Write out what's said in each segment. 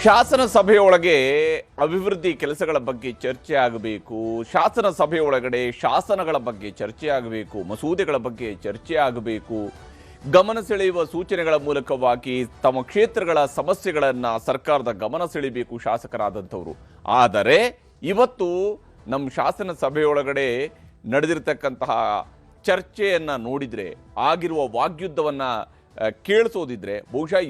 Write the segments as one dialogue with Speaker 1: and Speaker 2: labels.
Speaker 1: ಶಾಸನ ಸಭೆಯೊಳಗೆ ಅಭಿವೃದ್ಧಿ ಕೆಲಸಗಳ ಬಗ್ಗೆ ಚರ್ಚೆ ಆಗಬೇಕು. ಶಾಸನ ಸಭೆಯೊಳಗಡೆ ಶಾಸನಗಳ ಬಗ್ಗೆ ಚರ್ಚೆ ಆಗಬೇಕು, ಮಸೂದೆಗಳ ಬಗ್ಗೆ ಚರ್ಚೆ ಆಗಬೇಕು. ಗಮನ ಸೆಳೆಯುವ ಸೂಚನೆಗಳ ಮೂಲಕವಾಗಿ ತಮ್ಮ ಕ್ಷೇತ್ರಗಳ ಸಮಸ್ಯೆಗಳನ್ನು ಸರ್ಕಾರದ ಗಮನ ಸೆಳೆಯಬೇಕು ಶಾಸಕರಾದಂಥವರು. ಆದರೆ ಇವತ್ತು ನಮ್ಮ ಶಾಸನ ಸಭೆಯೊಳಗಡೆ ನಡೆದಿರ್ತಕ್ಕಂತಹ ಚರ್ಚೆಯನ್ನು ನೋಡಿದರೆ, ಆಗಿರುವ ವಾಗ್ಯುದ್ಧವನ್ನು ಕೇಳಿಸೋದಿದ್ರೆ ಬಹುಶಃ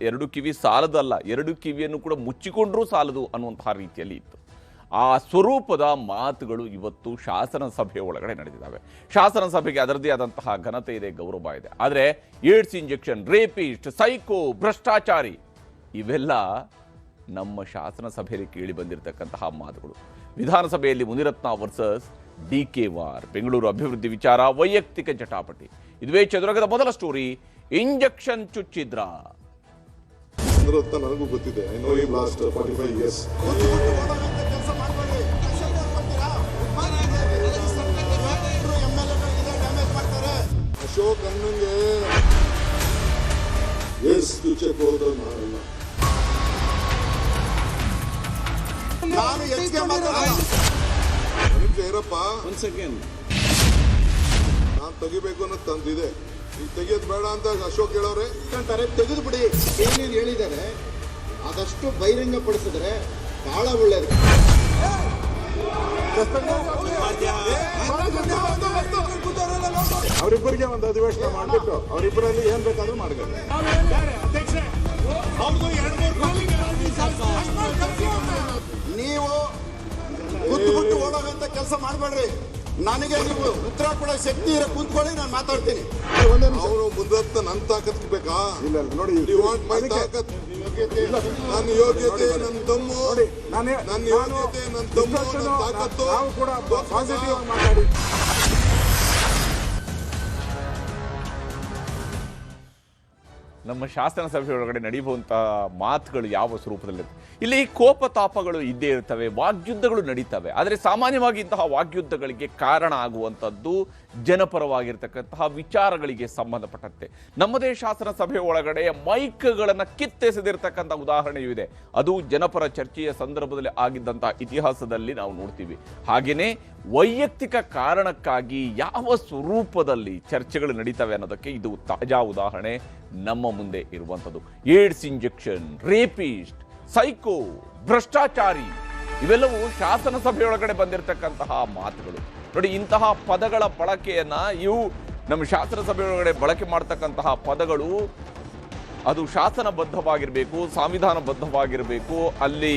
Speaker 1: ಎರಡು ಕಿವಿ ಸಾಲದಲ್ಲ, ಎರಡು ಕಿವಿಯನ್ನು ಕೂಡ ಮುಚ್ಚಿಕೊಂಡ್ರೂ ಸಾಲದು ಅನ್ನುವಂತಹ ರೀತಿಯಲ್ಲಿ ಇತ್ತು. ಆ ಸ್ವರೂಪದ ಮಾತುಗಳು ಇವತ್ತು ಶಾಸನ ಸಭೆಯ ಒಳಗಡೆ ನಡೆದಿದ್ದಾವೆ. ಶಾಸನ ಸಭೆಗೆ ಅದರದ್ದೇ ಆದಂತಹ ಘನತೆ ಇದೆ, ಗೌರವ ಇದೆ. ಆದರೆ ಏಡ್ಸ್ ಇಂಜೆಕ್ಷನ್, ರೇಪಿಸ್ಟ್, ಸೈಕೋ, ಭ್ರಷ್ಟಾಚಾರಿ ಇವೆಲ್ಲ ನಮ್ಮ ಶಾಸನ ಸಭೆಯಲ್ಲಿ ಕೇಳಿ ಬಂದಿರತಕ್ಕಂತಹ ಮಾತುಗಳು. ವಿಧಾನಸಭೆಯಲ್ಲಿ ಮುನಿರತ್ನ ವರ್ಸಸ್ ಡಿಕೆ ವಾರ್, ಬೆಂಗಳೂರು ಅಭಿವೃದ್ಧಿ ವಿಚಾರ, ವೈಯಕ್ತಿಕ ಜಟಾಪಟಿ. ಇದುವೇ ಚದುರಗದ ಮೊದಲ ಸ್ಟೋರಿ. ಇಂಜೆಕ್ಷನ್ ಚುಚ್ಚಿದ್ರ
Speaker 2: ನನಗೂ ಗೊತ್ತಿದೆ. I know him last 45 years. Ashok ಅಣ್ಣಂಗೆ ಎಷ್ಟು ಚೆಕ್ ಹೋದ್ರು ಮಾಡಲ್ಲ. ನಾನು ಹೆಚ್ಚಿಗೆ ಇರಪ್ಪ,
Speaker 3: ಒನ್ ಸೆಕೆಂಡ್,
Speaker 2: ನಾನು ತೆಗಿಬೇಕು ಅನ್ನೋದು ತಂದಿದೆ. ಈಗ ತೆಗಿಯೋದು ಬೇಡ ಅಂತ ಅಶೋಕ್ ಹೇಳೋರೆ
Speaker 3: ಅಂತಾರೆ. ತೆಗೆದು ಬಿಡಿ, ಏನೇನು ಹೇಳಿದ್ದಾರೆ ಅದಷ್ಟು ಬಹಿರಂಗ ಪಡಿಸಿದ್ರೆ ಬಹಳ ಒಳ್ಳೇದು.
Speaker 2: ಅವರಿಬ್ಬರಿಗೆ ಒಂದು ಅಧಿವೇಶನ ಮಾಡಿಬಿಟ್ಟು ಅವರಿಬ್ಬರಲ್ಲಿ ಏನ್ ಬೇಕಾದ್ರೂ ಮಾಡ್ತಾರೆ.
Speaker 3: ನೀವು ಕೂತ್ಬಿಟ್ಟು ಓಡೋಗಂತ ಕೆಲಸ ಮಾಡಬೇಡ್ರಿ. ನನಗೆ ನೀವು ಉತ್ತರ ಕೊಡೋ ಶಕ್ತಿ ಇರೋ ಕೂತ್ಕೊಳ್ಳಿ, ನಾನು ಮಾತಾಡ್ತೀನಿ.
Speaker 2: ಅವರು ಮುಂದತ್ತ ನನ್ನ ತಾಕತ್ ಬೇಕಾ?
Speaker 4: ಇಲ್ಲ ನೋಡಿ,
Speaker 2: ತಾಕತ್ ನನ್ನ ಯೋಗ್ಯತೆ, ನನ್ನ ದಮ್ಮು, ನನ್ನ ಯೋಗ್ಯತೆ, ನನ್ನ ದಮ್ಮು, ನನ್ನ ತಾಕತ್ತು
Speaker 4: ನಾವು ಕೂಡ ಪಾಸಿಟಿವ್ ಆಗಿ ಮಾತಾಡಿ.
Speaker 1: ನಮ್ಮ ಶಾಸನ ಸಭೆಯೊಳಗಡೆ ನಡೆಯುವಂತಹ ಮಾತುಗಳು ಯಾವ ಸ್ವರೂಪದಲ್ಲಿರುತ್ತೆ. ಇಲ್ಲಿ ಕೋಪ ತಾಪಗಳು ಇದ್ದೇ ಇರ್ತವೆ, ವಾಗ್ಯುದ್ಧಗಳು ನಡೀತವೆ. ಆದರೆ ಸಾಮಾನ್ಯವಾಗಿ ಇಂತಹ ವಾಗ್ಯುದ್ಧಗಳಿಗೆ ಕಾರಣ ಆಗುವಂಥದ್ದು ಜನಪರವಾಗಿರ್ತಕ್ಕಂತಹ ವಿಚಾರಗಳಿಗೆ ಸಂಬಂಧಪಟ್ಟಂತೆ. ನಮ್ಮದೇ ಶಾಸನ ಸಭೆಯ ಒಳಗಡೆ ಮೈಕ್ಗಳನ್ನು ಕಿತ್ತೆಸೆದಿರ್ತಕ್ಕಂಥ ಉದಾಹರಣೆಯೂ ಇದೆ. ಅದು ಜನಪರ ಚರ್ಚೆಯ ಸಂದರ್ಭದಲ್ಲಿ ಆಗಿದ್ದಂತಹ ಇತಿಹಾಸದಲ್ಲಿ ನಾವು ನೋಡ್ತೀವಿ. ಹಾಗೆಯೇ ವೈಯಕ್ತಿಕ ಕಾರಣಕ್ಕಾಗಿ ಯಾವ ಸ್ವರೂಪದಲ್ಲಿ ಚರ್ಚೆಗಳು ನಡೀತವೆ ಅನ್ನೋದಕ್ಕೆ ಇದು ತಾಜಾ ಉದಾಹರಣೆ ನಮ್ಮ ಮುಂದೆ ಇರುವಂಥದ್ದು. ಏಡ್ಸ್ ಇಂಜೆಕ್ಷನ್, ರೇಪಿಸ್ಟ್, ಸೈಕೋ, ಭ್ರಷ್ಟಾಚಾರಿ ಇವೆಲ್ಲವೂ ಶಾಸನ ಸಭೆಯೊಳಗಡೆ ಬಂದಿರತಕ್ಕಂತಹ ಮಾತುಗಳು. ನೋಡಿ, ಇಂತಹ ಪದಗಳ ಬಳಕೆಯನ್ನ ನಮ್ಮ ಶಾಸನ ಸಭೆಯೊಳಗಡೆ ಬಳಕೆ ಮಾಡ್ತಕ್ಕಂತಹ ಪದಗಳು ಅದು ಶಾಸನಬದ್ಧವಾಗಿರಬೇಕು, ಸಂವಿಧಾನಬದ್ಧವಾಗಿರಬೇಕು. ಅಲ್ಲಿ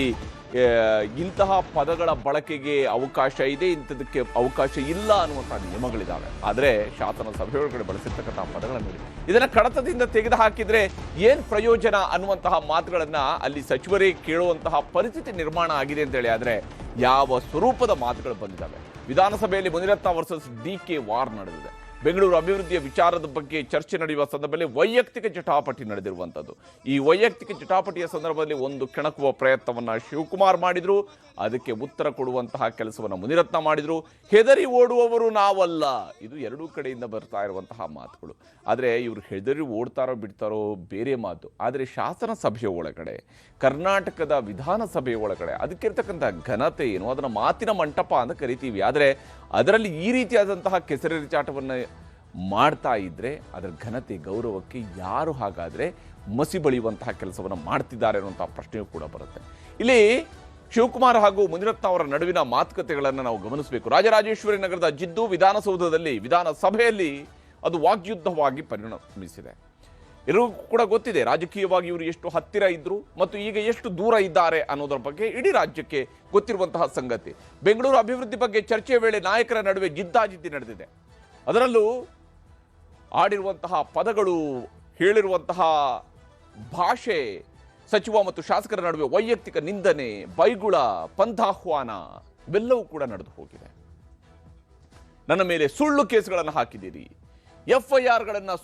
Speaker 1: ಇಂತಹ ಪದಗಳ ಬಳಕೆಗೆ ಅವಕಾಶ ಇದೆ, ಇಂಥದಕ್ಕೆ ಅವಕಾಶ ಇಲ್ಲ ಅನ್ನುವಂಥ ನಿಯಮಗಳಿದ್ದಾವೆ. ಆದರೆ ಶಾಸನ ಸಭೆಯೊಳಗಡೆ ಬಳಸಿರ್ತಕ್ಕಂತಹ ಪದಗಳನ್ನು ನೋಡಿ, ಇದನ್ನು ಕಡತದಿಂದ ತೆಗೆದು ಹಾಕಿದ್ರೆ ಏನು ಪ್ರಯೋಜನ ಅನ್ನುವಂತಹ ಮಾತುಗಳನ್ನ ಅಲ್ಲಿ ಸಚಿವರೇ ಕೇಳುವಂತಹ ಪರಿಸ್ಥಿತಿ ನಿರ್ಮಾಣ ಆಗಿದೆ ಅಂತೇಳಿ. ಆದರೆ ಯಾವ ಸ್ವರೂಪದ ಮಾತುಗಳು ಬಂದಿದ್ದಾವೆ. ವಿಧಾನಸಭೆಯಲ್ಲಿ ಮುನಿರತ್ನ ವರ್ಸಸ್ ಡಿಕೆ ವಾರ್ ನಡೆದಿದೆ. ಬೆಂಗಳೂರು ಅಭಿವೃದ್ಧಿಯ ವಿಚಾರದ ಬಗ್ಗೆ ಚರ್ಚೆ ನಡೆಯುವ ಸಂದರ್ಭದಲ್ಲಿ ವೈಯಕ್ತಿಕ ಜಟಾಪಟಿ ನಡೆದಿರುವಂಥದ್ದು. ಈ ವೈಯಕ್ತಿಕ ಜಟಾಪಟಿಯ ಸಂದರ್ಭದಲ್ಲಿ ಒಂದು ಕೆಣಕುವ ಪ್ರಯತ್ನವನ್ನು ಶಿವಕುಮಾರ್ ಮಾಡಿದ್ರು, ಅದಕ್ಕೆ ಉತ್ತರ ಕೊಡುವಂತಹ ಕೆಲಸವನ್ನು ಮುನಿರತ್ನ ಮಾಡಿದ್ರು. ಹೆದರಿ ಓಡುವವರು ನಾವಲ್ಲ, ಇದು ಎರಡೂ ಕಡೆಯಿಂದ ಬರ್ತಾ ಇರುವಂತಹ ಮಾತುಗಳು. ಆದರೆ ಇವರು ಹೆದರಿ ಓಡ್ತಾರೋ ಬಿಡ್ತಾರೋ ಬೇರೆ ಮಾತು. ಆದರೆ ಶಾಸನ ಸಭೆಯ ಒಳಗಡೆ, ಕರ್ನಾಟಕದ ವಿಧಾನಸಭೆಯ ಒಳಗಡೆ ಅದಕ್ಕಿರ್ತಕ್ಕಂಥ ಘನತೆ ಏನು, ಅದನ್ನು ಮಾತಿನ ಮಂಟಪ ಅಂತ ಕರಿತೀವಿ. ಆದರೆ ಅದರಲ್ಲಿ ಈ ರೀತಿಯಾದಂತಹ ಕೆಸರೆರಿಚಾಟವನ್ನು ಮಾಡ್ತಾ ಇದ್ರೆ ಅದರ ಘನತೆ, ಗೌರವಕ್ಕೆ ಯಾರು ಹಾಗಾದರೆ ಮಸಿ ಬಳಿಯುವಂತಹ ಕೆಲಸವನ್ನು ಮಾಡ್ತಿದ್ದಾರೆ ಅನ್ನುವಂಥ ಪ್ರಶ್ನೆಯೂ ಕೂಡ ಬರುತ್ತೆ. ಇಲ್ಲಿ ಶಿವಕುಮಾರ್ ಹಾಗೂ ಮುನಿರತ್ನ ಅವರ ನಡುವಿನ ಮಾತುಕತೆಗಳನ್ನು ನಾವು ಗಮನಿಸಬೇಕು. ರಾಜರಾಜೇಶ್ವರಿ ನಗರದ ಜಿದ್ದು ವಿಧಾನಸೌಧದಲ್ಲಿ, ವಿಧಾನಸಭೆಯಲ್ಲಿ ಅದು ವಾಗ್ಯುದ್ಧವಾಗಿ ಪರಿಣಮಿಸಿದೆ. ಎಲ್ಲರಿಗೂ ಕೂಡ ಗೊತ್ತಿದೆ ರಾಜಕೀಯವಾಗಿ ಇವರು ಎಷ್ಟು ಹತ್ತಿರ ಇದ್ರು ಮತ್ತು ಈಗ ಎಷ್ಟು ದೂರ ಇದ್ದಾರೆ ಅನ್ನೋದರ ಬಗ್ಗೆ ಇಡೀ ರಾಜ್ಯಕ್ಕೆ ಗೊತ್ತಿರುವಂತಹ ಸಂಗತಿ. ಬೆಂಗಳೂರು ಅಭಿವೃದ್ಧಿ ಬಗ್ಗೆ ಚರ್ಚೆಯ ವೇಳೆ ನಾಯಕರ ನಡುವೆ ಜಿದ್ದಾಜಿದ್ದಿ ನಡೆದಿದೆ. ಅದರಲ್ಲೂ ಆಡಿರುವಂತಹ ಪದಗಳು, ಹೇಳಿರುವಂತಹ ಭಾಷೆ, ಸಚಿವ ಮತ್ತು ಶಾಸಕರ ನಡುವೆ ವೈಯಕ್ತಿಕ ನಿಂದನೆ, ಬೈಗುಳ, ಪಂಥಾಹ್ವಾನ ಇವೆಲ್ಲವೂ ಕೂಡ ನಡೆದು ಹೋಗಿದೆ. ನನ್ನ ಮೇಲೆ ಸುಳ್ಳು ಕೇಸ್ಗಳನ್ನು ಹಾಕಿದ್ದೀರಿ,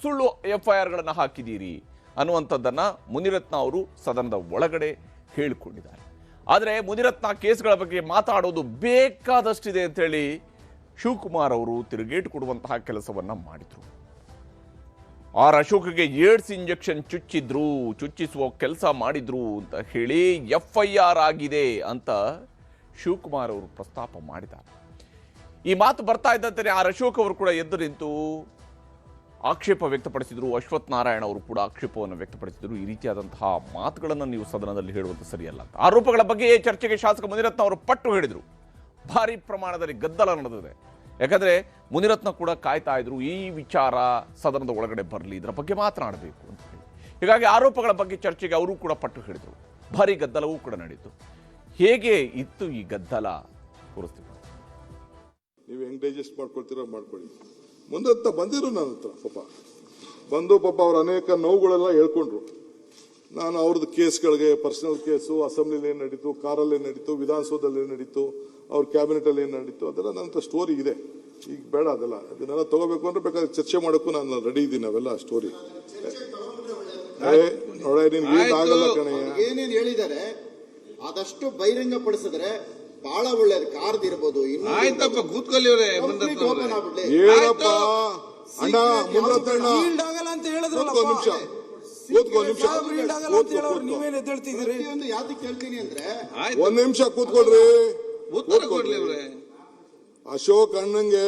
Speaker 1: ಸುಳ್ಳು FIRಗಳನ್ನು ಹಾಕಿದ್ದೀರಿ ಅನ್ನುವಂಥದ್ದನ್ನು ಮುನಿರತ್ನ ಅವರು ಸದನದ ಒಳಗಡೆ ಹೇಳಿಕೊಂಡಿದ್ದಾರೆ. ಆದರೆ ಮುನಿರತ್ನ ಕೇಸ್ಗಳ ಬಗ್ಗೆ ಮಾತಾಡೋದು ಬೇಕಾದಷ್ಟಿದೆ ಅಂತೇಳಿ ಶಿವಕುಮಾರ್ ಅವರು ತಿರುಗೇಟು ಕೊಡುವಂತಹ ಕೆಲಸವನ್ನು ಮಾಡಿದರು. ಆರ್ ಅಶೋಕ್ಗೆ ಏಡ್ಸ್ ಇಂಜೆಕ್ಷನ್ ಚುಚ್ಚಿಸುವ ಕೆಲಸ ಮಾಡಿದ್ರು ಅಂತ ಹೇಳಿ FIR ಆಗಿದೆ ಅಂತ ಶಿವಕುಮಾರ್ ಅವರು ಪ್ರಸ್ತಾಪ ಮಾಡಿದ್ದಾರೆ. ಈ ಮಾತು ಬರ್ತಾ ಇದ್ದಂತೆ ಆರ್ ಅಶೋಕ್ ಅವರು ಕೂಡ ಎದ್ದು ನಿಂತು ಆಕ್ಷೇಪ ವ್ಯಕ್ತಪಡಿಸಿದ್ರು. ಅಶ್ವಥ್ ನಾರಾಯಣ ಅವರು ಕೂಡ ಆಕ್ಷೇಪವನ್ನು ವ್ಯಕ್ತಪಡಿಸಿದರು. ಈ ರೀತಿಯಾದಂತಹ ಮಾತುಗಳನ್ನು ನೀವು ಸದನದಲ್ಲಿ ಹೇಳುವಂತ ಸರಿಯಲ್ಲ ಅಂತ. ಆರೋಪಗಳ ಬಗ್ಗೆ ಚರ್ಚೆಗೆ ಶಾಸಕ ಮುನಿರತ್ನ ಅವರು ಪಟ್ಟು ಹೇಳಿದರು. ಭಾರಿ ಪ್ರಮಾಣದಲ್ಲಿ ಗದ್ದಲ ನಡೆದಿದೆ. ಯಾಕಂದ್ರೆ ಮುನಿರತ್ನ ಕೂಡ ಕಾಯ್ತಾ ಇದ್ರು, ಈ ವಿಚಾರ ಸದನದ ಒಳಗಡೆ ಬರಲಿ, ಇದರ ಬಗ್ಗೆ ಮಾತನಾಡಬೇಕು ಅಂತ ಹೇಳಿ. ಹೀಗಾಗಿ ಆರೋಪಗಳ ಬಗ್ಗೆ ಚರ್ಚೆಗೆ ಅವರು ಕೂಡ ಪಟ್ಟು ಹೇಳಿದರು. ಭಾರಿ ಗದ್ದಲವೂ ಕೂಡ ನಡೀತು. ಹೇಗೆ ಇತ್ತು ಈ ಗದ್ದಲ ತೋರಿಸ್ತೀವಿ.
Speaker 2: ನೀವು ಹೆಂಗ್ ಡೈಜೆಸ್ಟ್ ಮಾಡ್ಕೊಳ್ತೀರೋ ಮಾಡ್ಕೊಳ್ಳಿ. ಮುಂದತ್ತ ಬಂದಿರು ನನ್ನ ಹತ್ರ ಪಾಪ ಅವ್ರ ಅನೇಕ ನೋವುಗಳೆಲ್ಲ ಹೇಳ್ಕೊಂಡ್ರು. ನಾನು ಅವ್ರದ್ದು ಕೇಸ್ಗಳಿಗೆ, ಪರ್ಸನಲ್ ಕೇಸು, ಅಸೆಂಬ್ಲಿಲಿ ಏನು ನಡೀತು, ಕಾರಲ್ಲಿ ಏನು ನಡೀತು, ವಿಧಾನಸೌಧದಲ್ಲಿ ಏನು ನಡೀತು, ಅವ್ರ ಕ್ಯಾಬಿನೆಟಲ್ಲಿ ಏನು ನಡೀತು, ಅದೆಲ್ಲ ನನ್ನ ಹತ್ರ ಸ್ಟೋರಿ ಇದೆ. ಈಗ ಬೇಡ ಅದನ್ನೆಲ್ಲ ತಗೋಬೇಕು ಅಂದ್ರೆ ಬೇಕಾದ್ರೆ ಚರ್ಚೆ ಮಾಡೋಕ್ಕೂ ನಾನು ರೆಡಿ ಇದ್ದೀನಿ. ಅವೆಲ್ಲ ಸ್ಟೋರಿ ನೋಡ, ನಿನ್ಗೆ ಆಗಲ್ಲ ಕಣಯ್ಯ.
Speaker 3: ಏನೇನು ಹೇಳಿದ್ದಾರೆ ಆದಷ್ಟು ಬಹಿರಂಗ ಪಡಿಸಿದ್ರೆ ಬಹಳ ಒಳ್ಳೇದು. ಕಾರ್ಡ್ ಇರ್ಬೋದು.
Speaker 5: ಆಯ್ತಪ್ಪ, ಕೂತ್ಕೊಳ್ಳಿವ್ರೆ.
Speaker 2: ಹೇಳಪ್ಪ ಅಣ್ಣ, ಮುನಿರತ್ನ
Speaker 6: ಅಂತ ಹೇಳಿದ್ರಲ್ಲ, ನೀವೇನ್ ಎದ್ದೇಳ್ತಿದ್ದೀರಿ?
Speaker 3: ಯಾವ್ದಕ್ಕೆ ಕೇಳ್ತೀನಿ ಅಂದ್ರೆ
Speaker 2: ಒಂದ್ ನಿಮಿಷ ಕೂತ್ಕೊಳ್ರಿ.
Speaker 5: ಉತ್ತರ ಕೊಡ್ಲಿ ಅವ್ರೆ.
Speaker 2: ಅಶೋಕ್ ಅಣ್ಣಂಗೆ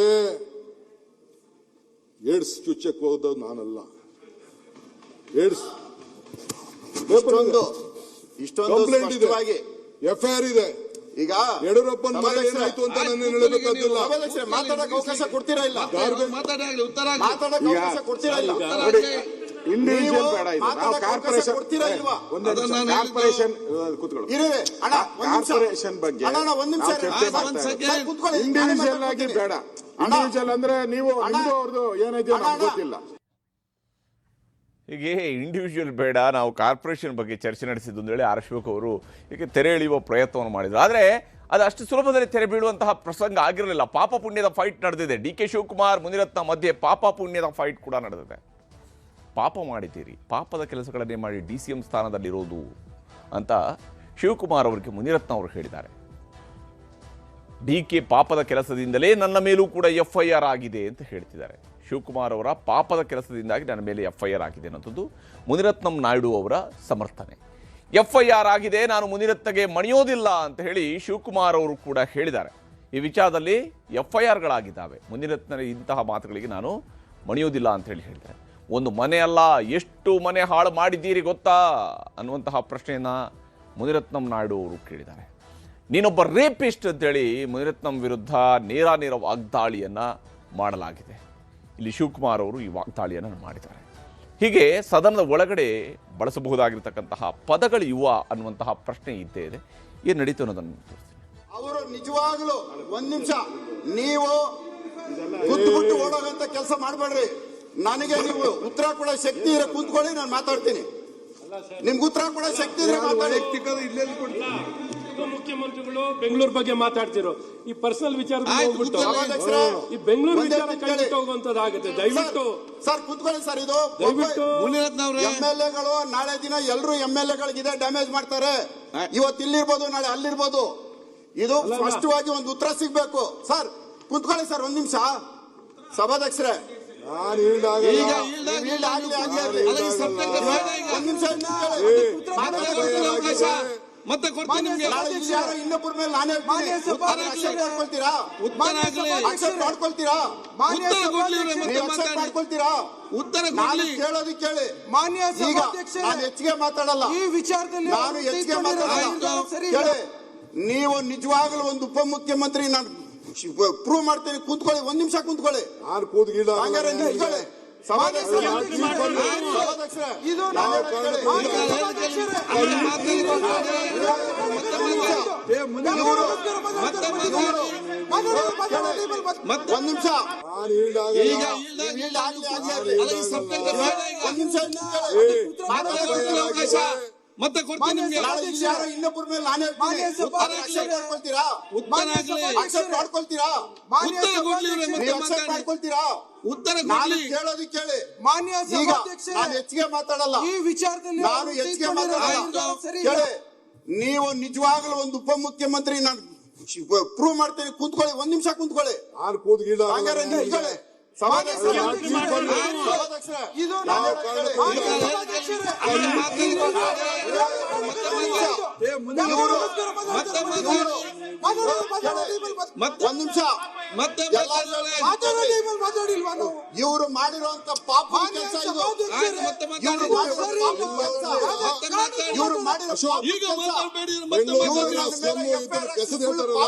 Speaker 2: ಏಡ್ಸ್ ಚುಚ್ಚಕ್ಕೆ ಹೋದವ್ ನಾನಲ್ಲ. ಏಡ್ಸ್
Speaker 3: ಇಷ್ಟೊಂದು
Speaker 2: ಕಂಪ್ಲೇಂಟ್ ಇದೆ,
Speaker 3: ಸ್ಪಷ್ಟವಾಗಿ
Speaker 2: FIR ಇದೆ.
Speaker 3: ಈಗ
Speaker 2: ಯಡಿಯೂರಪ್ಪನ ಮನೆ ಏನಾಯ್ತು ಅಂತ ನನ್ನ ಹೇಳಬೇಕಾಗಿಲ್ಲ.
Speaker 3: ಮಾತಾಡಕ್ಕೆ ಅವಕಾಶ ಕೊಡ್ತೀರಾ ಇಲ್ಲ?
Speaker 5: ಮಾತಾಡಲಿ, ಉತ್ತರ
Speaker 3: ಮಾತಾಡಕ್ಕೆ ಅವಕಾಶ ಕೊಡ್ತೀರಾ ಇಲ್ಲ?
Speaker 4: ಇಂಡಿವಿಜುವಲ್ ಬೇಡ, ಇದು ನಾವು ಕಾರ್ಪೊರೇಷನ್
Speaker 3: ಕೊಡ್ತೀರಾ ಇಲ್ವಾ?
Speaker 4: ಕಾರ್ಪೊರೇಷನ್ ಕೂತ್ಕೊಳ್ಳಿ. ಕಾರ್ಪೊರೇಷನ್ ಬಗ್ಗೆ ಇಂಡಿವಿಜುವಲ್ ಆಗಿ ಬೇಡ. ಇಂಡಿವಿಜುವಲ್ ಅಂದ್ರೆ ನೀವು ನಿಮ್ದು ಅವ್ರದ್ದು ಏನಾಯ್ತು ನಮ್ಗೆ ಗೊತ್ತಿಲ್ಲ.
Speaker 1: ಹೀಗೆ ಇಂಡಿವಿಜುವಲ್ ಬೇಡ, ನಾವು ಕಾರ್ಪೊರೇಷನ್ ಬಗ್ಗೆ ಚರ್ಚೆ ನಡೆಸಿದ್ದು ಅಂತ ಹೇಳಿ ಆರ್ ಅಶೋಕ್ ಅವರು ಹೀಗೆ ತೆರೆ ಎಳೆಯುವ ಪ್ರಯತ್ನವನ್ನು ಮಾಡಿದರು. ಆದರೆ ಅದು ಅಷ್ಟು ಸುಲಭದಲ್ಲಿ ತೆರೆ ಬೀಳುವಂತಹ ಪ್ರಸಂಗ ಆಗಿರಲಿಲ್ಲ. ಪಾಪ ಪುಣ್ಯದ ಫೈಟ್ ನಡೆದಿದೆ. DK ಶಿವಕುಮಾರ್, ಮುನಿರತ್ನ ಮಧ್ಯೆ ಪಾಪ ಪುಣ್ಯದ ಫೈಟ್ ಕೂಡ ನಡೆದಿದೆ. ಪಾಪ ಮಾಡಿದ್ದೀರಿ, ಪಾಪದ ಕೆಲಸಗಳನ್ನೇ ಮಾಡಿ DCM ಸ್ಥಾನದಲ್ಲಿರೋದು ಅಂತ ಶಿವಕುಮಾರ್ ಅವರಿಗೆ ಮುನಿರತ್ನ ಅವರು ಹೇಳಿದ್ದಾರೆ. DK ಪಾಪದ ಕೆಲಸದಿಂದಲೇ ನನ್ನ ಮೇಲೂ ಕೂಡ FIR ಆಗಿದೆ ಅಂತ ಹೇಳ್ತಿದ್ದಾರೆ. ಶಿವಕುಮಾರ್ ಅವರ ಪಾಪದ ಕೆಲಸದಿಂದಾಗಿ ನನ್ನ ಮೇಲೆ FIR ಆಗಿದೆ ಅನ್ನೋದು ಮುನಿರತ್ನಂ ನಾಯ್ಡು ಅವರ ಸಮರ್ಥನೆ. FIR ಆಗಿದೆ, ನಾನು ಮುನಿರತ್ನಗೆ ಮಣಿಯೋದಿಲ್ಲ ಅಂತ ಹೇಳಿ ಶಿವಕುಮಾರ್ ಅವರು ಕೂಡ ಹೇಳಿದ್ದಾರೆ. ಈ ವಿಚಾರದಲ್ಲಿ FIRಗಳಾಗಿದ್ದಾವೆ. ಮುನಿರತ್ನ ಇಂತಹ ಮಾತುಗಳಿಗೆ ನಾನು ಮಣಿಯೋದಿಲ್ಲ ಅಂತ ಹೇಳಿ ಹೇಳಿದ್ದಾರೆ. ಒಂದು ಮನೆ ಅಲ್ಲ, ಎಷ್ಟು ಮನೆ ಹಾಳು ಮಾಡಿದ್ದೀರಿ ಗೊತ್ತಾ ಅನ್ನುವಂತಹ ಪ್ರಶ್ನೆಯನ್ನು ಮುನಿರತ್ನಂ ನಾಯ್ಡು ಅವರು ಕೇಳಿದ್ದಾರೆ. ನೀನೊಬ್ಬ ರೇಪಿಸ್ಟ್ ಅಂತೇಳಿ ಮುನಿರತ್ನಂ ವಿರುದ್ಧ ನೇರ ವಾಗ್ದಾಳಿಯನ್ನು ಮಾಡಲಾಗಿದೆ. ಇಲ್ಲಿ ಶಿವಕುಮಾರ್ ಅವರು ಈ ವಾಗ್ದಾಳಿಯನ್ನು ಮಾಡಿದ್ದಾರೆ. ಹೀಗೆ ಸದನದ ಒಳಗಡೆ ಬಳಸಬಹುದಾಗಿರ್ತಕ್ಕಂತಹ ಪದಗಳು ಇವ ಅನ್ನುವಂತಹ ಪ್ರಶ್ನೆ ಇದ್ದೇ ಇದೆ. ಏನು ನಡೀತು ಅನ್ನೋದನ್ನು ತೋರಿಸ್ತೀನಿ.
Speaker 3: ಅವರು ನಿಜವಾಗ್ಲೂ ಒಂದ್ ನಿಮಿಷ ನೀವು ಕೂತ್ಬಿಟ್ಟು ಓಡೋಗಂತ ಕೆಲಸ ಮಾಡಬೇಡ್ರಿ. ನನಗೆ ನೀವು ಉತ್ತರ ಕೊಡೋ ಶಕ್ತಿ ಇರೋ ಕೂತ್ಕೊಳ್ಳಿ, ನಾನು ಮಾತಾಡ್ತೀನಿ. ನಿಮ್ಗೆ ಉತ್ತರ ಕೊಡೋ ಶಕ್ತಿ ಇದ್ರೆ ಮಾತಾಡಿ.
Speaker 6: ಮುಖ್ಯಮಂತ್ರಿಗಳು ಬೆಂಗಳೂರು ಬಗ್ಗೆ ಮಾತಾಡ್ತಿರೋ ಈ ಪರ್ಸನಲ್ ವಿಚಾರದಲ್ಲಿ ಹೋಗ್ಬಿಟ್ಟು ಈ ಬೆಂಗಳೂರು ವಿಚಾರ ಕೈಬಿಟ್ಟು ಹೋಗುವಂತದ್ದಾಗುತ್ತೆ. ದಯವಿಟ್ಟು
Speaker 3: ಸರ್ ಕೂತ್ಕೊಳ್ಳಿ ಸರ್. ಇದು
Speaker 6: ದಯವಿಟ್ಟು
Speaker 3: MLAಗಳು ನಾಳೆ ದಿನ ಎಲ್ಲರೂ MLAಗಳಿಗೆ ಡ್ಯಾಮೇಜ್ ಮಾಡ್ತಾರೆ. ಇವತ್ತು ಇಲ್ಲಿರ್ಬೋದು, ನಾಳೆ ಅಲ್ಲಿರ್ಬೋದು. ಇದು ಸ್ಪಷ್ಟವಾಗಿ ಒಂದು ಉತ್ತರ ಸಿಗ್ಬೇಕು. ಸರ್ ಕೂತ್ಕೊಳ್ಳಿ ಸರ್, ಒಂದ್ ನಿಮಿಷ. ಸಭಾಧ್ಯಕ್ಷರೇ,
Speaker 5: ಮತ್ತೆ ಕೊಡ್ತೀನಿ ನಿಮ್ಗೆ.
Speaker 3: ಇನ್ನೊಬ್ಬರ ಮೇಲೆ ನಾನೇ ಮಾಡ್ಕೊಳ್ತೀರಾ?
Speaker 5: ಉತ್ತರ
Speaker 3: ನಾನು ಕೇಳೋದು ಕೇಳಿ.
Speaker 6: ಮಾನ್ಯ ಸಭಾಧ್ಯಕ್ಷರೇ,
Speaker 3: ನಾನು ಹೆಚ್ಚಿಗೆ ಮಾತಾಡಲ್ಲ.
Speaker 6: ಈ ವಿಚಾರದಲ್ಲಿ
Speaker 3: ನಾನು ಹೆಚ್ಚಿಗೆ ಮಾತಾಡಲ್ಲ. ನೀವು ನಿಜವಾಗ್ಲೂ ಒಂದು ಉಪಮುಖ್ಯಮಂತ್ರಿ ನಾನು ಪ್ರೂವ್ ಮಾಡ್ತೀನಿ. ಕೂತ್ಕೊಳ್ಳಿ, ಒಂದ್ ನಿಮಿಷ ಕೂತ್ಕೊಳ್ಳಿ.
Speaker 2: ನಾನು ಕೂತ್ಗಿಡ
Speaker 3: ಒಂದ್ ನಿಮಿಷ.
Speaker 5: ಮತ್ತೆ ಕೊಡ್ತೀನಿ ನಿಮ್ಗೆ.
Speaker 3: ಇನ್ನೊಬ್ಬರ ಮೇಲೆ ನಾನೇ ಮಾಡ್ಕೊಳ್ತೀರಾ?
Speaker 5: ಉತ್ತರ
Speaker 3: ನಾನು ಕೇಳೋದು ಕೇಳಿ.
Speaker 6: ಮಾನ್ಯ ಸಭಾಧ್ಯಕ್ಷರೇ,
Speaker 3: ನಾನು ಹೆಚ್ಚಿಗೆ ಮಾತಾಡಲ್ಲ.
Speaker 6: ಈ ವಿಚಾರದಲ್ಲಿ
Speaker 3: ನಾನು ಹೆಚ್ಚಿಗೆ ಮಾತಾಡಲ್ಲ. ಕೇಳಿ, ನೀವು ನಿಜವಾಗ್ಲೂ ಒಂದು ಉಪಮುಖ್ಯಮಂತ್ರಿ ನಾನು ಪ್ರೂವ್ ಮಾಡ್ತೀನಿ. ಕೂತ್ಕೊಳ್ಳಿ, ಒಂದ್ ನಿಮಿಷ ಕೂತ್ಕೊಳ್ಳಿ.
Speaker 2: ನಾನು ಕೂತ್ಗಿಡ
Speaker 3: ನಿಂತ್ಕೊಳ್ಳಿ. ಸಭಾಧ್ಯಕ್ಷರೇ,
Speaker 7: ಇದು
Speaker 3: ನಾನು ಕೇಳಿ. ಒಂದ್ ನಿಮಿಷ ಇವರು ಮಾಡಿರುವಂತ ಪಾಪ ಕೆಲಸ ಇದು. ಇವ್ರು ಮಾಡಿರೋ
Speaker 5: ಈಗ ಮಾತಾಡಬೇಡಿ
Speaker 2: ಹೆಸರು ಹೇಳ್ತಾರಲ್ಲ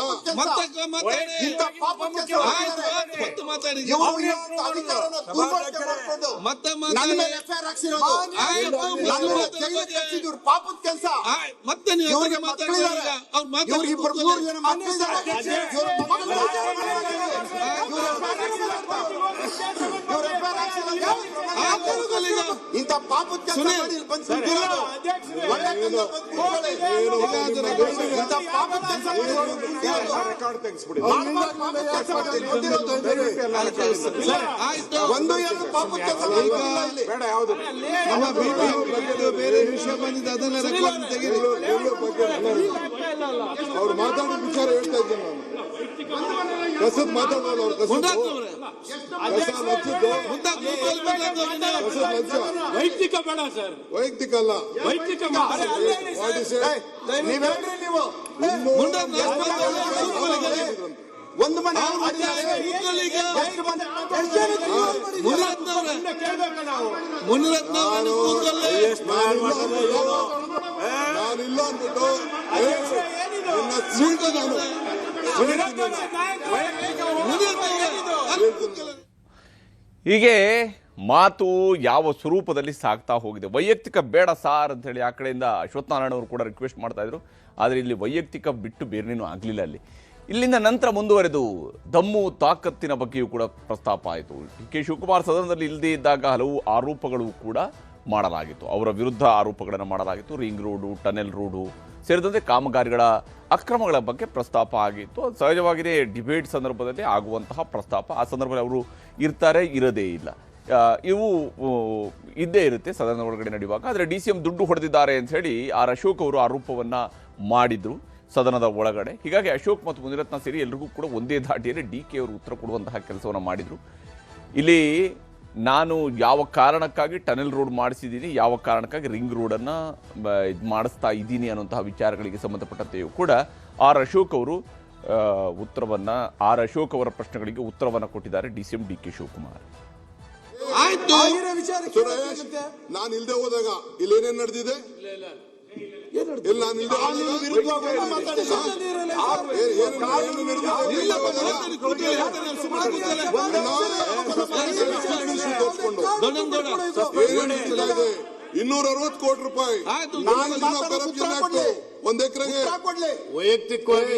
Speaker 3: ಇಂಥ ಪಾಪ ಕೆಲಸ
Speaker 5: ಮಾತಾಡಿ
Speaker 3: ಅಧಿಕಾರನ ದುರ್ಬಳಕೆ ಮಾಡ್ಕೊಂಡು
Speaker 5: ಮತ್ತೆ
Speaker 3: ನನ್ನ ಮೇಲೆ FIR ಹಾಕ್ಸಿರೋದು. ನನ್ನ ಮೇಲೆ ಜೈಲಿಗೆ ಕಳ್ಸಿದ್ದು ಇವ್ರ ಪಾಪದ ಕೆಲಸ.
Speaker 5: ಮತ್ತೆ ನೀವು
Speaker 3: ಇವ್ರಿಗೆ ಮಕ್ಕಳಿದ್ದಾರೆ. ಇವ್ರು ಇಬ್ಬರು ಮೂರು ಜನ ಮಕ್ಕಳಿದ್ದಾರೆ. ಇವ್ರ ಇಂಥ ಪಾಪದ ಕೆಲಸ ಮಾಡಿ ಇಲ್ಲಿ ಬಂದು ಕೂತಿರೋದು. ಒಳ್ಳೆ ಕೆಲಸ ಬಂದು ಕೂತ್ಕೊಳ್ಳಿ. ಇಂಥ ಪಾಪದ ಕೆಲಸ ಒಂದು ಎರಡು ಪಾಪದ ಕೆಲಸ
Speaker 4: ಬೇಡ ಯಾವುದು
Speaker 5: ಬೇರೆ ವಿಷಯ ಬಂದಿದೆ ಅದನ್ನ ರೆಕಾರ್ಡ್ ತೆಗೆದು
Speaker 2: ಅವ್ರು ಮಾತಾಡೋ ವಿಚಾರ ಹೇಳ್ತಾ ಇದ್ದೇನೆ ನಾನು. ಕಸದ್ ಮಾತಾಡೋಲ್ಲ ಅವ್ರು ಕಸದ್
Speaker 6: ವೈಯಕ್ತಿಕ ಬೇಡ ಸರ್,
Speaker 2: ವೈಯಕ್ತಿಕ ಅಲ್ಲ,
Speaker 6: ವೈಯಕ್ತಿಕ
Speaker 3: ನೀವೇನ್ರಿ ನೀವು ಒಂದು ಮನೆ
Speaker 2: ನಾನಿಲ್ಲ ಅಂದ್ಬಿಟ್ಟು ಸೀಟು ನಾನು
Speaker 1: ಹೀಗೆ ಮಾತು ಯಾವ ಸ್ವರೂಪದಲ್ಲಿ ಸಾಗ್ತಾ ಹೋಗಿದೆ. ವೈಯಕ್ತಿಕ ಬೇಡ ಸಾರ್ ಅಂತ ಹೇಳಿ ಆ ಕಡೆಯಿಂದ ಅಶ್ವಥ್ ನಾರಾಯಣ ಅವರು ಕೂಡ ರಿಕ್ವೆಸ್ಟ್ ಮಾಡ್ತಾ ಇದ್ರು. ಆದರೆ ಇಲ್ಲಿ ವೈಯಕ್ತಿಕ ಬಿಟ್ಟು ಬೇರೇನೂ ಆಗಲಿಲ್ಲ. ಇಲ್ಲಿಂದ ನಂತರ ಮುಂದುವರೆದು ದಮ್ಮು ತಾಕತ್ತಿನ ಬಗ್ಗೆಯೂ ಕೂಡ ಪ್ರಸ್ತಾಪ ಆಯಿತು. ಕೆ ಶಿವಕುಮಾರ್ ಸದನದಲ್ಲಿ ಇಲ್ಲದೇ ಇದ್ದಾಗ ಹಲವು ಆರೋಪಗಳು ಕೂಡ ಮಾಡಲಾಗಿತ್ತು. ಅವರ ವಿರುದ್ಧ ಆರೋಪಗಳನ್ನು ಮಾಡಲಾಗಿತ್ತು. ರಿಂಗ್ ರೋಡು, ಟನೆಲ್ ರೋಡು ಸೇರಿದಂತೆ ಕಾಮಗಾರಿಗಳ ಅಕ್ರಮಗಳ ಬಗ್ಗೆ ಪ್ರಸ್ತಾಪ ಆಗಿತ್ತು. ಅದು ಸಹಜವಾಗಿಯೇ ಡಿಬೇಟ್ ಸಂದರ್ಭದಲ್ಲಿ ಆಗುವಂತಹ ಪ್ರಸ್ತಾಪ. ಆ ಸಂದರ್ಭದಲ್ಲಿ ಅವರು ಇರ್ತಾರೆ, ಇರದೇ ಇಲ್ಲ, ಇವು ಇದ್ದೇ ಇರುತ್ತೆ ಸದನದ ಒಳಗಡೆ ನಡೆಯುವಾಗ. ಆದರೆ DCM ದುಡ್ಡು ಹೊಡೆದಿದ್ದಾರೆ ಅಂತ ಹೇಳಿ ಆರ್ ಅಶೋಕ್ ಅವರು ಆರೋಪವನ್ನು ಮಾಡಿದರು ಸದನದ ಒಳಗಡೆ. ಹೀಗಾಗಿ ಅಶೋಕ್ ಮತ್ತು ಮುನಿರತ್ನ ಸೇರಿ ಎಲ್ರಿಗೂ ಕೂಡ ಒಂದೇ ಧಾಟಿಯಲ್ಲಿ DK ಅವರು ಉತ್ತರ ಕೊಡುವಂತಹ ಕೆಲಸವನ್ನು ಮಾಡಿದರು. ಇಲ್ಲಿ ನಾನು ಯಾವ ಕಾರಣಕ್ಕಾಗಿ ಟನೆಲ್ ರೋಡ್ ಮಾಡಿಸಿದ್ದೀನಿ, ಯಾವ ಕಾರಣಕ್ಕಾಗಿ ರಿಂಗ್ ರೋಡನ್ನು ಇದು ಮಾಡಿಸ್ತಾ ಇದ್ದೀನಿ ಅನ್ನುವಂತಹ ವಿಚಾರಗಳಿಗೆ ಸಂಬಂಧಪಟ್ಟಂತೆಯೂ ಕೂಡ ಆರ್ ಅಶೋಕ್ ಅವರು ಅಶೋಕ್ ಅವರ ಪ್ರಶ್ನೆಗಳಿಗೆ ಉತ್ತರವನ್ನು ಕೊಟ್ಟಿದ್ದಾರೆ DCM DK ಶಿವಕುಮಾರ್.
Speaker 5: ಆಯ್ತು.
Speaker 2: ನಾನು ಇಲ್ದೆ ಹೋದಾಗ ಇಲ್ಲೇನೇನ್ ನಡೆದಿದೆ? ಇಲ್ಲ ನಾನು ಇಲ್ದೆ $260 ಕೋಟಿ ಒಂದ್ ಎಕರೆಗೆ
Speaker 4: ವೈಯಕ್ತಿಕವಾಗಿ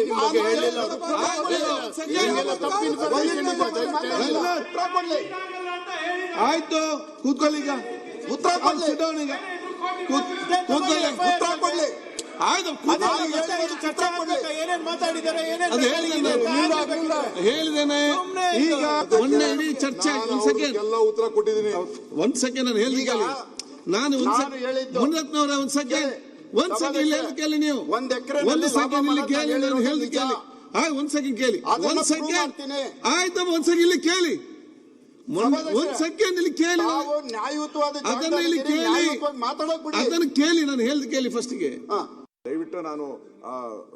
Speaker 5: ಆಯ್ತು, ಕೂತ್ಕೊಳ್ಳಿ. ಈಗ
Speaker 3: ಉತ್ತರ ಕೊಡ್ಲಿ. ಉತ್ತರ ಕೊಡ್ಲಿ.
Speaker 5: ಹೇಳಿದ್ದೇನೆ. ಈಗ ಮೊನ್ನೆ ಇಡೀ ಚರ್ಚೆ
Speaker 2: ಎಲ್ಲ ಉತ್ತರ ಕೊಟ್ಟಿದ್ದೀನಿ.
Speaker 5: ಒಂದ್ ಸೆಕೆಂಡ್ ನಾನು ಹೇಳಿದ ನಾನು ಮುನಿರತ್ನವರ ಒಂದ್ ಸೆಕೆಂಡ್ ಇಲ್ಲಿ ಕೇಳಿ ನೀವು
Speaker 3: ಒಂದ್ ಎಕರೆ
Speaker 5: ಒಂದು ಸೆಕೆಂಡ್ ಇಲ್ಲಿ ಕೇಳಿ ನಾನು ಹೇಳಿದ ಕೇಳಿ. ಒಂದ್ ಸೆಕೆಂಡ್ ಕೇಳಿ. ಒಂದ್ ಸೆಕೆಂಡ್ ಆಯ್ತು, ಒಂದ್ ಸೆಕೆಂಡ್ ಇಲ್ಲಿ ಕೇಳಿ. ಒಂದ್ ಸೆಕೆಂಡ್ ಇಲ್ಲಿ ಕೇಳಿ. ಅದನ್ನ ಇಲ್ಲಿ ಕೇಳಿ, ಅದನ್ನು ಕೇಳಿ, ನಾನು ಹೇಳ್ದು ಕೇಳಿ ಫಸ್ಟಿಗೆ.
Speaker 4: ದಯವಿಟ್ಟು ನಾನು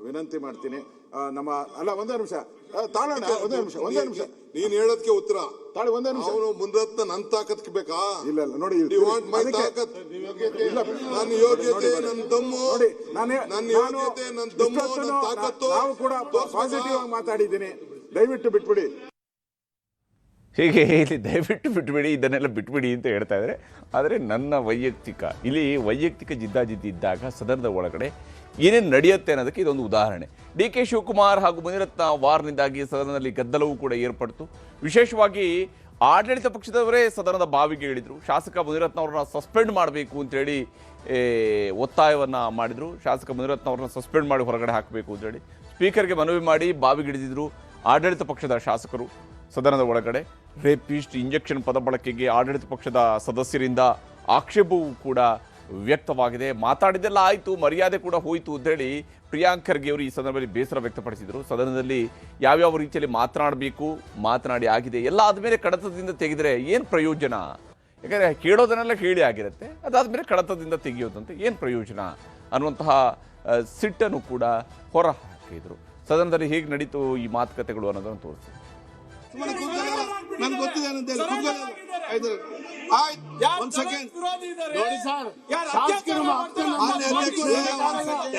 Speaker 4: ವಿನಂತಿ ಮಾಡ್ತೀನಿ. ನಮ್ಮ ಅಲ್ಲ ಒಂದೇ ನಿಮಿಷ ತಾಳೋಣ, ಒಂದೇ ನಿಮಿಷ
Speaker 2: ನೀನ್ ಹೇಳೋದಕ್ಕೆ ಉತ್ತರ
Speaker 4: ತಾಳಿ, ಒಂದೇ ನಿಮಿಷ.
Speaker 2: ಅವನು ಮುನ್ರತ್ನ ನನ್ ತಾಕತ್ ಬೇಕಾ?
Speaker 4: ಇಲ್ಲ ನೋಡಿ,
Speaker 2: ಮೈ ತಾಕತ್, ನನ್ನ ಯೋಗ್ಯತೆ, ನನ್ನ ದಮ್ಮು,
Speaker 4: ನೋಡಿ
Speaker 2: ನನ್ನ ಯೋಗ್ಯತೆ, ನನ್ನ ದಮ್ಮು, ನನ್ನ ತಾಕತ್ತು
Speaker 4: ನಾವು ಕೂಡ ಪಾಸಿಟಿವ್ ಆಗಿ ಮಾತಾಡಿದ್ದೀನಿ. ದಯವಿಟ್ಟು ಬಿಟ್ಬಿಡಿ.
Speaker 1: ಹೀಗೆ ಇಲ್ಲಿ ದಯವಿಟ್ಟು ಬಿಟ್ಬಿಡಿ, ಇದನ್ನೆಲ್ಲ ಬಿಟ್ಬಿಡಿ ಅಂತ ಹೇಳ್ತಾ ಇದ್ದಾರೆ. ಆದರೆ ನನ್ನ ವೈಯಕ್ತಿಕ ಜಿದ್ದಾಜಿದ್ದಿ ಇದ್ದಾಗ ಸದನದ ಒಳಗಡೆ ಏನೇನು ನಡೆಯುತ್ತೆ ಅನ್ನೋದಕ್ಕೆ ಇದೊಂದು ಉದಾಹರಣೆ. DK ಶಿವಕುಮಾರ್ ಹಾಗೂ ಮುನಿರತ್ನ ವಾರ್ನಿಂದಾಗಿ ಸದನದಲ್ಲಿ ಗದ್ದಲವೂ ಕೂಡ ಏರ್ಪಡ್ತು. ವಿಶೇಷವಾಗಿ ಆಡಳಿತ ಪಕ್ಷದವರೇ ಸದನದ ಬಾವಿಗೆ ಇಳಿದ್ರು. ಶಾಸಕ ಮುನಿರತ್ನ ಅವ್ರನ್ನ ಸಸ್ಪೆಂಡ್ ಮಾಡಬೇಕು ಅಂತೇಳಿ ಒತ್ತಾಯವನ್ನು ಮಾಡಿದರು. ಶಾಸಕ ಮುನಿರತ್ನ ಅವ್ರನ್ನ ಸಸ್ಪೆಂಡ್ ಮಾಡಿ ಹೊರಗಡೆ ಹಾಕಬೇಕು ಅಂತೇಳಿ ಸ್ಪೀಕರ್ಗೆ ಮನವಿ ಮಾಡಿ ಬಾವಿಗಿಳಿದಿದ್ರು ಆಡಳಿತ ಪಕ್ಷದ ಶಾಸಕರು. ಸದನದ ಒಳಗಡೆ ರೇಪಿಸ್ಟ್, ಇಂಜೆಕ್ಷನ್ ಪದ ಬಳಕೆಗೆ ಆಡಳಿತ ಪಕ್ಷದ ಸದಸ್ಯರಿಂದ ಆಕ್ಷೇಪವೂ ಕೂಡ ವ್ಯಕ್ತವಾಗಿದೆ. ಮಾತಾಡಿದ್ದೆಲ್ಲ ಆಯಿತು, ಮರ್ಯಾದೆ ಕೂಡ ಹೋಯಿತು ಅಂತೇಳಿ ಪ್ರಿಯಾಂಕ್ ಖರ್ಗೆ ಅವರು ಈ ಸಂದರ್ಭದಲ್ಲಿ ಬೇಸರ ವ್ಯಕ್ತಪಡಿಸಿದರು. ಸದನದಲ್ಲಿ ಯಾವ್ಯಾವ ರೀತಿಯಲ್ಲಿ ಮಾತನಾಡಬೇಕು, ಮಾತನಾಡಿ ಆಗಿದೆ, ಎಲ್ಲ ಆದಮೇಲೆ ಕಡತದಿಂದ ತೆಗೆದರೆ ಏನು ಪ್ರಯೋಜನ? ಯಾಕಂದರೆ ಕೇಳೋದನ್ನೆಲ್ಲ ಹೇಳಿ ಆಗಿರುತ್ತೆ, ಅದಾದಮೇಲೆ ಕಡತದಿಂದ ತೆಗೆಯೋದಂತೆ ಏನು ಪ್ರಯೋಜನ ಅನ್ನುವಂತಹ ಸಿಟ್ಟನ್ನು ಕೂಡ ಹೊರ ಹಾಕಿದರು. ಸದನದಲ್ಲಿ ಹೇಗೆ ನಡೀತು ಈ ಮಾತುಕತೆಗಳು ಅನ್ನೋದನ್ನು ತೋರಿಸಿ.
Speaker 5: ನನ್ಗೆ ಗೊತ್ತಿದೆ ಅಂತೇಳಿ ಒಂದ್ ಸೆಕೆಂಡ್
Speaker 7: ನೋಡಿ ಸರ್,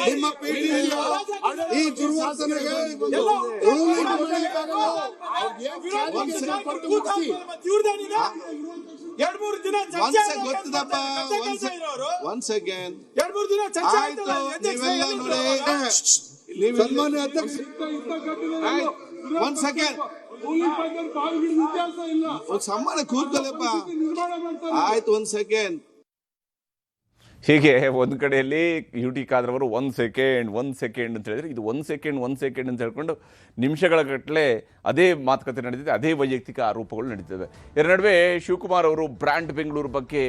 Speaker 5: ನಿಮ್ಮ ಪೀಠಿಯಲ್ಲಿ ಈ ದುರ್ವಾಸನೆಗೆ ಗೊತ್ತದಪ್ಪ. ಒಂದ್ ಸೆಕೆಂಡ್ ಆಯ್ತು, ನೀವೆಲ್ಲ ನೋಡಿ ಸನ್ಮಾನ್ಯ ಅಧ್ಯಕ್ಷ ಒಂದ್ ಸೆಕೆಂಡ್ ಸನ್ಮಾನ ಕೂತ್ಕೊಳ್ಳಪ್ಪ. ಆಯ್ತು, ಒಂದ್ ಸೆಕೆಂಡ್.
Speaker 1: ಹೀಗೆ ಒಂದು ಕಡೆಯಲ್ಲಿ ಯು ಟಿ ಖಾದರ್ ಅವರು ಒಂದು ಸೆಕೆಂಡ್ ಅಂತ ಹೇಳಿದ್ರೆ, ಇದು ಒಂದು ಸೆಕೆಂಡ್ ಅಂತ ಹೇಳ್ಕೊಂಡು ನಿಮಿಷಗಳ ಗಟ್ಟಲೆ ಅದೇ ಮಾತುಕತೆ ನಡೀತಿದೆ, ಅದೇ ವೈಯಕ್ತಿಕ ಆರೋಪಗಳು ನಡೀತವೆ. ಇದರ ನಡುವೆ ಶಿವಕುಮಾರ್ ಅವರು ಬ್ರ್ಯಾಂಡ್ ಬೆಂಗಳೂರು ಬಗ್ಗೆ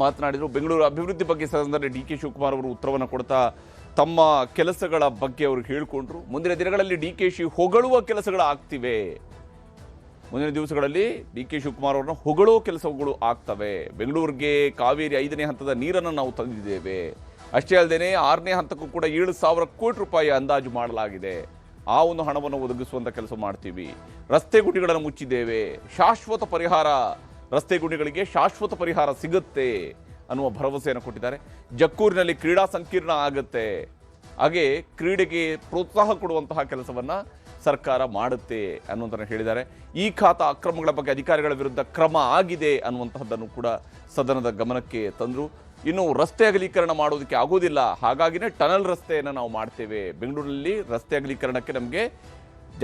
Speaker 1: ಮಾತನಾಡಿದರು. ಬೆಂಗಳೂರು ಅಭಿವೃದ್ಧಿ ಬಗ್ಗೆ ಸದನದಲ್ಲಿ ಡಿ ಕೆ ಶಿವಕುಮಾರ್ ಅವರು ಉತ್ತರವನ್ನು ಕೊಡ್ತಾ ತಮ್ಮ ಕೆಲಸಗಳ ಬಗ್ಗೆ ಅವರು ಹೇಳಿಕೊಂಡ್ರು. ಮುಂದಿನ ದಿನಗಳಲ್ಲಿ ಡಿ ಕೆ ಶಿ ಹೊಗಳುವ ಕೆಲಸಗಳಾಗ್ತಿವೆ. ಮುಂದಿನ ದಿವಸಗಳಲ್ಲಿ ಡಿ ಕೆ ಶಿವಕುಮಾರ್ ಅವರನ್ನ ಹೊಗಳೋ ಕೆಲಸಗಳು ಆಗ್ತವೆ. ಬೆಂಗಳೂರಿಗೆ ಕಾವೇರಿ 5ನೇ ಹಂತದ ನೀರನ್ನು ನಾವು ತಂದಿದ್ದೇವೆ. ಅಷ್ಟೇ ಅಲ್ಲದೆ 6ನೇ ಹಂತಕ್ಕೂ ಕೂಡ 7,000 ಕೋಟಿ ರೂಪಾಯಿ ಅಂದಾಜು ಮಾಡಲಾಗಿದೆ. ಆ ಒಂದು ಹಣವನ್ನು ಒದಗಿಸುವಂಥ ಕೆಲಸ ಮಾಡ್ತೀವಿ. ರಸ್ತೆ ಗುಂಡಿಗಳನ್ನು ಮುಚ್ಚಿದ್ದೇವೆ. ಶಾಶ್ವತ ಪರಿಹಾರ, ರಸ್ತೆ ಗುಂಡಿಗಳಿಗೆ ಶಾಶ್ವತ ಪರಿಹಾರ ಸಿಗುತ್ತೆ ಅನ್ನುವ ಭರವಸೆಯನ್ನು ಕೊಟ್ಟಿದ್ದಾರೆ. ಜಕ್ಕೂರಿನಲ್ಲಿ ಕ್ರೀಡಾ ಸಂಕೀರ್ಣ ಆಗುತ್ತೆ. ಹಾಗೆ ಕ್ರೀಡೆಗೆ ಪ್ರೋತ್ಸಾಹ ಕೊಡುವಂತಹ ಕೆಲಸವನ್ನು ಸರ್ಕಾರ ಮಾಡುತ್ತೆ ಅನ್ನುವಂಥನ್ನು ಹೇಳಿದ್ದಾರೆ. ಈ ಖಾತಾ ಅಕ್ರಮಗಳ ಬಗ್ಗೆ ಅಧಿಕಾರಿಗಳ ವಿರುದ್ಧ ಕ್ರಮ ಆಗಿದೆ ಅನ್ನುವಂತಹದ್ದನ್ನು ಕೂಡ ಸದನದ ಗಮನಕ್ಕೆ ತಂದರು. ಇನ್ನು ರಸ್ತೆ ಅಗಲೀಕರಣ ಮಾಡೋದಕ್ಕೆ ಆಗೋದಿಲ್ಲ, ಹಾಗಾಗಿನೇ ಟನಲ್ ರಸ್ತೆಯನ್ನು ನಾವು ಮಾಡ್ತೇವೆ. ಬೆಂಗಳೂರಲ್ಲಿ ರಸ್ತೆ ಅಗಲೀಕರಣಕ್ಕೆ ನಮಗೆ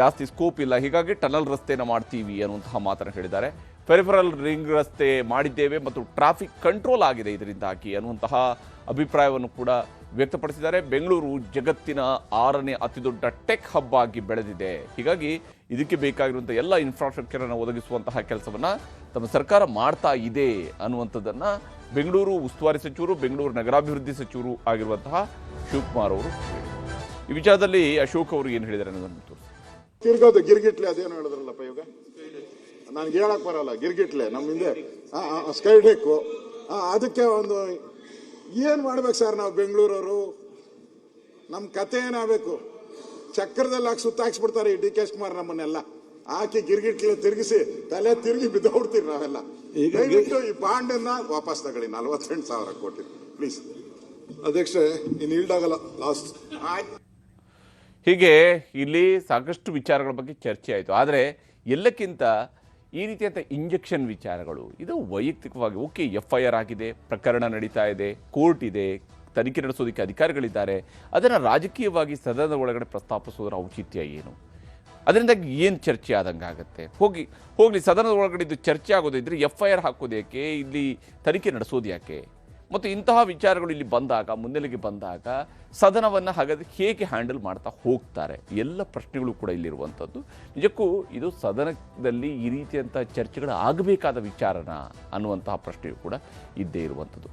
Speaker 1: ಜಾಸ್ತಿ ಸ್ಕೋಪ್ ಇಲ್ಲ, ಹೀಗಾಗಿ ಟನಲ್ ರಸ್ತೆಯನ್ನು ಮಾಡ್ತೀವಿ ಅನ್ನುವಂತಹ ಮಾತನ್ನು ಹೇಳಿದ್ದಾರೆ. ಪೆರಿಫರಲ್ ರಿಂಗ್ ರಸ್ತೆ ಮಾಡಿದ್ದೇವೆ ಮತ್ತು ಟ್ರಾಫಿಕ್ ಕಂಟ್ರೋಲ್ ಆಗಿದೆ ಇದರಿಂದಾಗಿ ಅನ್ನುವಂತಹ ಅಭಿಪ್ರಾಯವನ್ನು ಕೂಡ ವ್ಯಕ್ತಪಡಿಸಿದ್ದಾರೆ. ಬೆಂಗಳೂರು ಜಗತ್ತಿನ 6ನೇ ಅತಿದೊಡ್ಡ ಟೆಕ್ ಹಬ್ ಆಗಿ ಬೆಳೆದಿದೆ. ಹೀಗಾಗಿ ಇದಕ್ಕೆ ಬೇಕಾಗಿರುವಂಥ ಎಲ್ಲ ಇನ್ಫ್ರಾಸ್ಟ್ರಕ್ಚರನ್ನು ಒದಗಿಸುವಂತಹ ಕೆಲಸವನ್ನು ತಮ್ಮ ಸರ್ಕಾರ ಮಾಡ್ತಾ ಇದೆ ಅನ್ನುವಂಥದ್ದನ್ನು ಬೆಂಗಳೂರು ಉಸ್ತುವಾರಿ ಸಚಿವರು, ಬೆಂಗಳೂರು ನಗರಾಭಿವೃದ್ಧಿ ಸಚಿವರು ಆಗಿರುವಂತಹ ಶಿವಕುಮಾರ್ ಅವರು ಈ ವಿಚಾರದಲ್ಲಿ ಅಶೋಕ್ ಅವರು ಏನು ಹೇಳಿದ್ದಾರೆ ಅನ್ನೋದನ್ನು ತೋರಿಸಿ.
Speaker 4: ತಿರ್ಗೋದು ಗಿರ್ಗಿಟ್ಲೆ ಅದೇನು ಹೇಳಿದ್ರಲ್ಲಪ್ಪ ಇವಾಗ, ನನಗೆ ಹೇಳಕ್ ಬರಲ್ಲ. ಗಿರ್ಗಿಟ್ಲೆ ನಮ್ಮ ಹಿಂದೆ ಸ್ಕೈ ಡೆಕ್ಕು, ಅದಕ್ಕೆ ಒಂದು ಏನು ಮಾಡ್ಬೇಕು ಸರ್ ನಾವು ಬೆಂಗಳೂರವರು? ನಮ್ಮ ಕತೆ ಏನಾಗಬೇಕು? ಚಕ್ರದಲ್ಲಿ ಹಾಕಿ ಸುತ್ತಾಕ್ಸ್ಬಿಡ್ತಾರೆ ಈ ಡಿ ಕೆ ಶಿವಕುಮಾರ್ ನಮ್ಮನ್ನೆಲ್ಲ ಹಾಕಿ ಗಿರ್ಗಿಟ್ಲೆ ತಿರುಗಿಸಿ ತಲೆ ತಿರುಗಿ ಬಿದ್ದೋಗ್ಬಿಡ್ತೀವಿ ನಾವೆಲ್ಲ. ದಯವಿಟ್ಟು ಈ ಬಾಂಡನ್ನ ವಾಪಸ್ ತಗೊಳ್ಳಿ, 48,000 ಕೋಟಿ ಪ್ಲೀಸ್.
Speaker 2: ಅಧ್ಯಕ್ಷೆ ಇನ್ನು ಈಲ್ಡಾಗಲ್ಲ ಲಾಸ್ಟ್.
Speaker 1: ಹೀಗೆ ಇಲ್ಲಿ ಸಾಕಷ್ಟು ವಿಚಾರಗಳ ಬಗ್ಗೆ ಚರ್ಚೆ ಆಯಿತು. ಆದರೆ ಎಲ್ಲಕ್ಕಿಂತ ಈ ರೀತಿಯಂಥ ಇಂಜೆಕ್ಷನ್ ವಿಚಾರಗಳು ಇದು ವೈಯಕ್ತಿಕವಾಗಿ ಓಕೆ, FIR ಆಗಿದೆ, ಪ್ರಕರಣ ನಡೀತಾ ಇದೆ, ಕೋರ್ಟ್ ಇದೆ, ತನಿಖೆ ನಡೆಸೋದಕ್ಕೆ ಅಧಿಕಾರಿಗಳಿದ್ದಾರೆ. ಅದನ್ನು ರಾಜಕೀಯವಾಗಿ ಸದನದ ಒಳಗಡೆ ಪ್ರಸ್ತಾಪಿಸೋದರ ಔಚಿತ್ಯ ಏನು? ಅದರಿಂದ ಏನು ಚರ್ಚೆ ಆದಂಗೆ ಆಗುತ್ತೆ? ಹೋಗಲಿ ಸದನದ ಒಳಗಡೆ ಇದು ಚರ್ಚೆ ಆಗೋದಿದ್ರೆ FIR ಹಾಕೋದು ಯಾಕೆ, ಇಲ್ಲಿ ತನಿಖೆ ನಡೆಸೋದು ಯಾಕೆ? ಮತ್ತು ಇಂತಹ ವಿಚಾರಗಳು ಇಲ್ಲಿ ಬಂದಾಗ, ಮುನ್ನೆಲೆಗೆ ಬಂದಾಗ ಸದನವನ್ನು ಹಾಗಾದರೆ ಹೇಗೆ ಹ್ಯಾಂಡಲ್ ಮಾಡ್ತಾ ಹೋಗ್ತಾರೆ? ಎಲ್ಲ ಪ್ರಶ್ನೆಗಳು ಕೂಡ ಇಲ್ಲಿರುವಂಥದ್ದು. ನಿಜಕ್ಕೂ ಇದು ಸದನದಲ್ಲಿ ಈ ರೀತಿಯಂಥ ಚರ್ಚೆಗಳು ಆಗಬೇಕಾದ ವಿಚಾರನ ಅನ್ನುವಂತಹ ಪ್ರಶ್ನೆಯೂ ಕೂಡ ಇದ್ದೇ ಇರುವಂಥದ್ದು.